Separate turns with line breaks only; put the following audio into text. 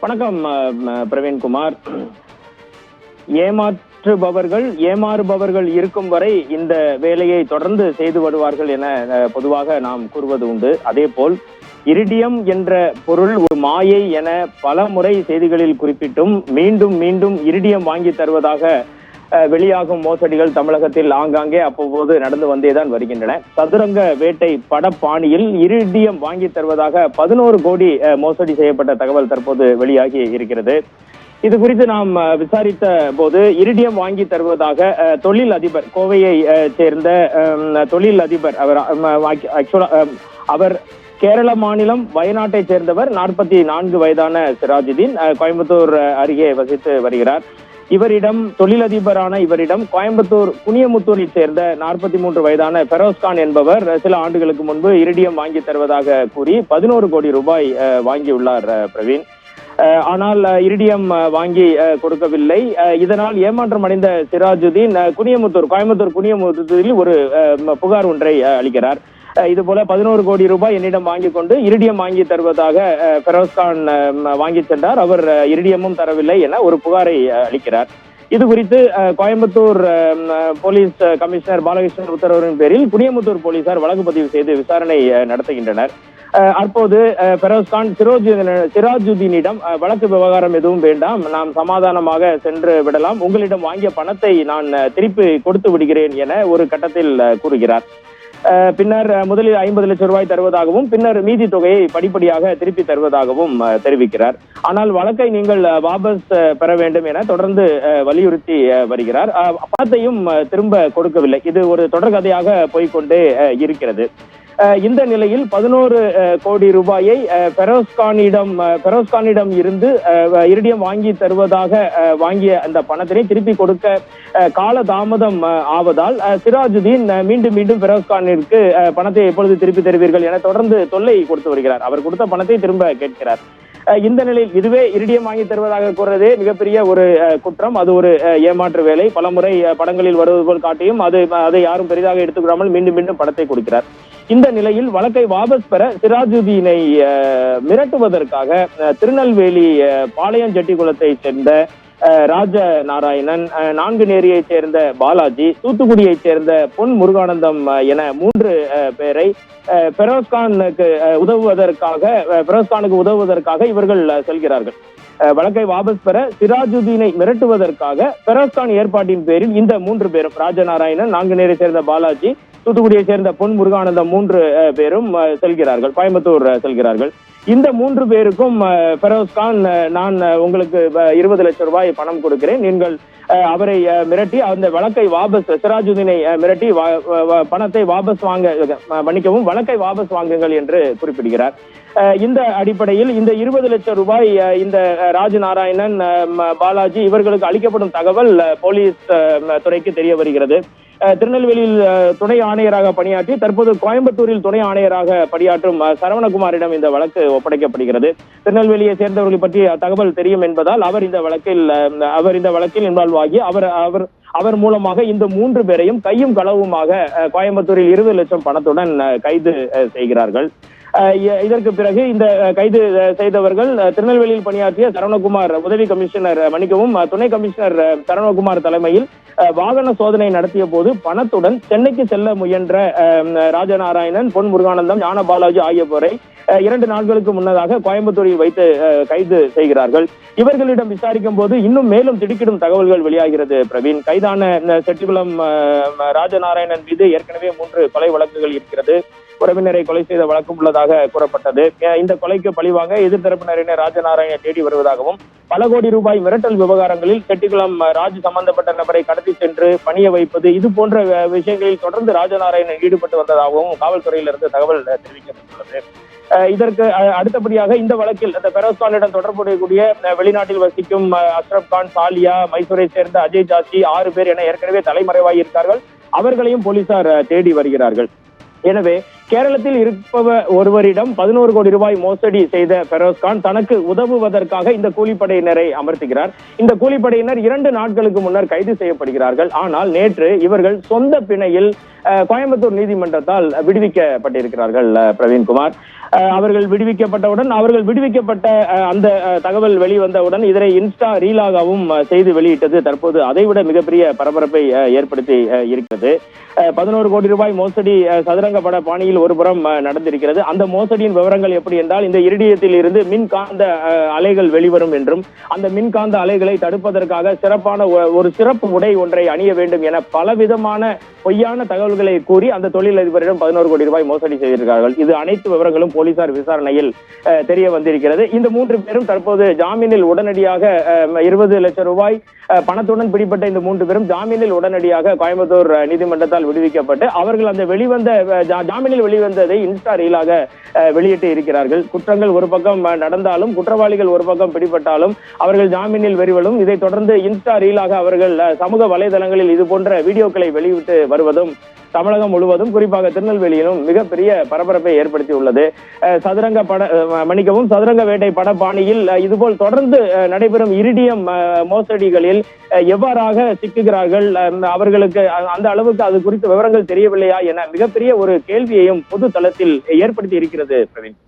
வணக்கம் பிரவீன்குமார். ஏமாறுபவர்கள் இருக்கும் வரை இந்த வேலையை தொடர்ந்து செய்து வருவார்கள் என பொதுவாக நாம் கூறுவது உண்டு. அதே போல் இரிடியம் என்ற பொருள் ஒரு மாயை என பல முறை செய்திகளில் குறிப்பிட்டும் மீண்டும் மீண்டும் இரிடியம் வாங்கி தருவதாக வெளியாகும் மோசடிகள் தமிழகத்தில் ஆங்காங்கே அவ்வப்போது நடந்து வந்தேதான் வருகின்றன. சதுரங்க வேட்டை படப்பாணியில் இரிடியம் வாங்கி தருவதாக 11 கோடி மோசடி செய்யப்பட்ட தகவல் தற்போது வெளியாகி இருக்கிறது. இது குறித்து நாம் விசாரித்த போது இரிடியம் வாங்கி தருவதாக தொழில் அதிபர், கோவையை சேர்ந்த தொழில் அதிபர், அவர் கேரள மாநிலம் வயநாட்டை சேர்ந்தவர். 44 வயதான சிராஜுதீன் கோயம்புத்தூர் அருகே வசித்து வருகிறார். தொழிலதிபரான இவரிடம் கோயம்புத்தூர் குனியமுத்தூரை சேர்ந்த 43 வயதான பெரோஸ்கான் என்பவர் சில ஆண்டுகளுக்கு முன்பு இரிடியம் வாங்கி தருவதாக கூறி 11 கோடி ரூபாய் வாங்கியுள்ளார் பிரவீன். ஆனால் இரிடியம் வாங்கி கொடுக்கவில்லை. இதனால் ஏமாற்றம் அடைந்த சிராஜுதீன் கோயம்புத்தூர் குனியமுத்தூரில் ஒரு புகார் ஒன்றை அளிக்கிறார். இது போல 11 கோடி ரூபாய் என்னிடம் வாங்கி கொண்டு இரிடியம் வாங்கி தருவதாக பெரோஸ்கான் வாங்கி சென்றார். அவர் இரிடியமும் தரவில்லை என ஒரு புகாரை அளிக்கிறார். இது குறித்து கோயம்புத்தூர் போலீஸ் கமிஷனர் பாலகிருஷ்ணன் உத்தரவின் பேரில் குனியமுத்தூர் போலீசார் வழக்கு பதிவு செய்து விசாரணை நடத்துகின்றனர். அப்போது பெரோஸ்கான் சிராஜுதீனிடம் வழக்கு விவகாரம் எதுவும் வேண்டாம், நாம் சமாதானமாக சென்று விடலாம், உங்களிடம் வாங்கிய பணத்தை நான் திருப்பி கொடுத்து விடுகிறேன் என ஒரு கட்டத்தில் கூறுகிறார். பின்னர் முதலில் 50 லட்சம் ரூபாய் தருவதாகவும் பின்னர் மீதி தொகையை படிப்படியாக திருப்பி தருவதாகவும் தெரிவிக்கிறார். ஆனால் வழக்கை நீங்கள் வாபஸ் பெற வேண்டும் என தொடர்ந்து வலியுறுத்தி வருகிறார். பணத்தையும் திரும்ப கொடுக்கவில்லை. இது ஒரு தொடர்கதையாக போய்கொண்டே இருக்கிறது. இந்த நிலையில் 11 கோடி ரூபாயை பெரோஸ்கானிடம் இருந்து இரிடியம் வாங்கி தருவதாக வாங்கிய அந்த பணத்தினை திருப்பி கொடுக்க கால தாமதம் ஆவதால் சிராஜுதீன் மீண்டும் மீண்டும் பெரோஸ்கானிற்கு பணத்தை எப்பொழுது திருப்பி தருவீர்கள் என தொடர்ந்து தொல்லை கொடுத்து வருகிறார். அவர் கொடுத்த பணத்தை திரும்ப கேட்கிறார். இந்த நிலையில் இதுவே இரிடியம் வாங்கி தருவதாக கூறுவதே மிகப்பெரிய ஒரு குற்றம். அது ஒரு ஏமாற்று வேலை. பலமுறை படங்களில் வருவது போல் காட்டியும் அதை யாரும் பெரிதாக எடுத்துக்கொள்ளாமல் மீண்டும் மீண்டும் பணத்தை கொடுக்கிறார். இந்த நிலையில் வழக்கை வாபஸ் பெற சிராஜுதீனை மிரட்டுவதற்காக திருநெல்வேலி பாளையஞ்செட்டிக்குளத்தை சேர்ந்த ராஜநாராயணன், நான்குநேரியை சேர்ந்த பாலாஜி, தூத்துக்குடியை சேர்ந்த பொன் முருகானந்தம் என 3 பேரை பெரோஸ்கானுக்கு உதவுவதற்காக இவர்கள் செல்கிறார்கள். வழக்கை வாபஸ் பெற சிராஜுதீனை மிரட்டுவதற்காக பெரோஸ்கான் ஏற்பாட்டின் பேரில் இந்த 3 பேரும், ராஜநாராயணன், நான்குநேரியை சேர்ந்த பாலாஜி, தூத்துக்குடியை சேர்ந்த பொன் முருகானந்தம் 3 பேரும் செல்கிறார்கள், கோயம்புத்தூர் செல்கிறார்கள். இந்த 3 பேருக்கும் பெரோஸ்கான், நான் உங்களுக்கு 20 லட்சம் ரூபாய் பணம் கொடுக்கிறேன், நீங்கள் அவரை மிரட்டி அந்த வழக்கை சிராஜுதீனை மிரட்டி பணத்தை வழக்கை வாபஸ் வாங்குங்கள் என்று குறிப்பிடுகிறார். இந்த அடிப்படையில் இந்த 20 லட்சம் ரூபாய் இந்த ராஜநாராயணன், பாலாஜி இவர்களுக்கு அளிக்கப்படும் தகவல் போலீஸ் துறைக்கு தெரிய வருகிறது. திருநெல்வேலியில் துணை ஆணையராக பணியாற்றி தற்போது கோயம்புத்தூரில் துணை ஆணையராக பணியாற்றும் சரவணகுமாரிடம் இந்த வழக்கு ஒப்படைக்கப்படுகிறது. திருநெல்வேலியை சேர்ந்தவர்களை பற்றி தகவல் தெரியும் என்பதால் அவர் இந்த வழக்கில் இன்வால்வ் ஆகி அவர் மூலமாக இந்த 3 பேரையும் கையும் களவுமாக கோயம்புத்தூரில் 20 லட்சம் பணத்துடன் கைது செய்கிறார்கள். இதற்கு பிறகு இந்த கைது செய்தவர்கள் திருநெல்வேலியில் பணியாற்றிய சரவணகுமார் துணை கமிஷனர் சரவணகுமார் தலைமையில் வாகன சோதனை நடத்திய போது பணத்துடன் சென்னைக்கு செல்ல முயன்ற ராஜநாராயணன், பொன் முருகானந்தம், ஞான பாலாஜி ஆகியோரை 2 நாட்களுக்கு முன்னதாக கோயம்புத்தூரில் வைத்து கைது செய்கிறார்கள். இவர்களிடம் விசாரிக்கும் போது இன்னும் மேலும் திடுக்கிடும் தகவல்கள் வெளியாகிறது பிரவீன். கைதான செட்டிகுளம் ராஜநாராயணன் மீது ஏற்கனவே 3 கொலை வழக்குகள் இருக்கிறது. உறவினரை கொலை செய்த வழக்கம் உள்ளதாக கூறப்பட்டது. இந்த கொலைக்கு பழிவாங்க எதிர்த்தரப்பினரினர் ராஜநாராயணனை தேடி வருவதாகவும் பல கோடி ரூபாய் மிரட்டல் விவகாரங்களில் செட்டிகுளம் ராஜ் சம்பந்தப்பட்ட நபரை கடத்தி சென்று பணிய வைப்பது, இது போன்ற விஷயங்களில் தொடர்ந்து ராஜநாராயணன் ஈடுபட்டு வந்ததாகவும் காவல்துறையிலிருந்து தகவல் தெரிவிக்கப்பட்டுள்ளது. இதற்கு அடுத்தபடியாக இந்த வழக்கில் அந்த பெரோஸ்கானிடம் தொடர்புடைய வெளிநாட்டில் வசிக்கும் அஷ்ரப் கான், சாலியா, மைசூரை சேர்ந்த அஜய் ஜாஸ்தி 6 பேர் என ஏற்கனவே தலைமறைவாகி இருக்கார்கள். அவர்களையும் போலீசார் தேடி வருகிறார்கள். எனவே கேரளத்தில் இருப்பவர் ஒருவரிடம் 11 கோடி ரூபாய் மோசடி செய்த பெரோஸ்கான் தனக்கு உதவுவதற்காக இந்த கூலிப்படையினரை அமர்த்துகிறார். இந்த கூலிப்படையினர் 2 நாட்களுக்கு முன்னர் கைது செய்யப்படுகிறார்கள். ஆனால் நேற்று இவர்கள் சொந்த பிணையில் கோயம்புத்தூர் நீதிமன்றத்தால் விடுவிக்கப்பட்டிருக்கிறார்கள். பிரவீன்குமார் அவர்கள் விடுவிக்கப்பட்ட அந்த தகவல் வெளிவந்தவுடன் இதனை இன்ஸ்டா ரீலாகவும் செய்து வெளியிட்டது தற்போது அதைவிட மிகப்பெரிய பரபரப்பை ஏற்படுத்தி இருக்கிறது. 11 கோடி ரூபாய் மோசடி சதுரங்க பட பாணியில் ஒருபுறம் நடந்திருக்கிறது. அந்த மோசடியின் விவரங்கள் எப்படி என்றால், இந்த இரிடியத்தில் இருந்து மின்காந்த அலைகள் வெளிவரும் என்றும் அந்த மின்காந்த அலைகளை தடுப்பதற்காக சிறப்பு உடை ஒன்றை அணிய வேண்டும் என பலவிதமான பொய்யான தகவல்களை கூறி அந்த தொழிலதிபரிடம் 11 கோடி ரூபாய் மோசடி செய்திருக்கிறார்கள். இது அனைத்து விவரங்களும் போலீசார் விசாரணையில் தெரிய வந்திருக்கிறது. இந்த 3 பேரும் தற்போது ஜாமீனில் உடனடியாக 20 லட்சம் ரூபாய் பணத்துடன் பிடிப்பட்ட இந்த 3 பேரும் ஜாமீனில் உடனடியாக கோயம்புத்தூர் நீதிமன்றத்தால் விடுவிக்கப்பட்டு அவர்கள் அந்த ஜாமீனில் வெளிவந்ததை இன்ஸ்டா ரீலாக வெளியிட்டு இருக்கிறார்கள். குற்றங்கள் ஒரு பக்கம் நடந்தாலும், குற்றவாளிகள் ஒரு பக்கம் பிடிபட்டாலும் அவர்கள் ஜாமீனில் வெளிவரும். இதைத் தொடர்ந்து இன்ஸ்டா ரீலாக அவர்கள் சமூக வலைதளங்களில் இது போன்ற வீடியோக்களை வெளியிட்டு வருவதும் தமிழகம் முழுவதும், குறிப்பாக திருநெல்வேலியிலும் மிகப்பெரிய பரபரப்பை ஏற்படுத்தி உள்ளது. சதுரங்க வேட்டை பட பாணியில் இதுபோல் தொடர்ந்து நடைபெறும் இரிடியம் மோசடிகளில் எவ்வாறாக சிக்குகிறார்கள், அவர்களுக்கு அந்த அளவுக்கு அது குறித்த விவரங்கள் தெரியவில்லையா என மிகப்பெரிய ஒரு கேள்வியையும் பொது தளத்தில் ஏற்படுத்தி இருக்கிறது. பிரவீன்.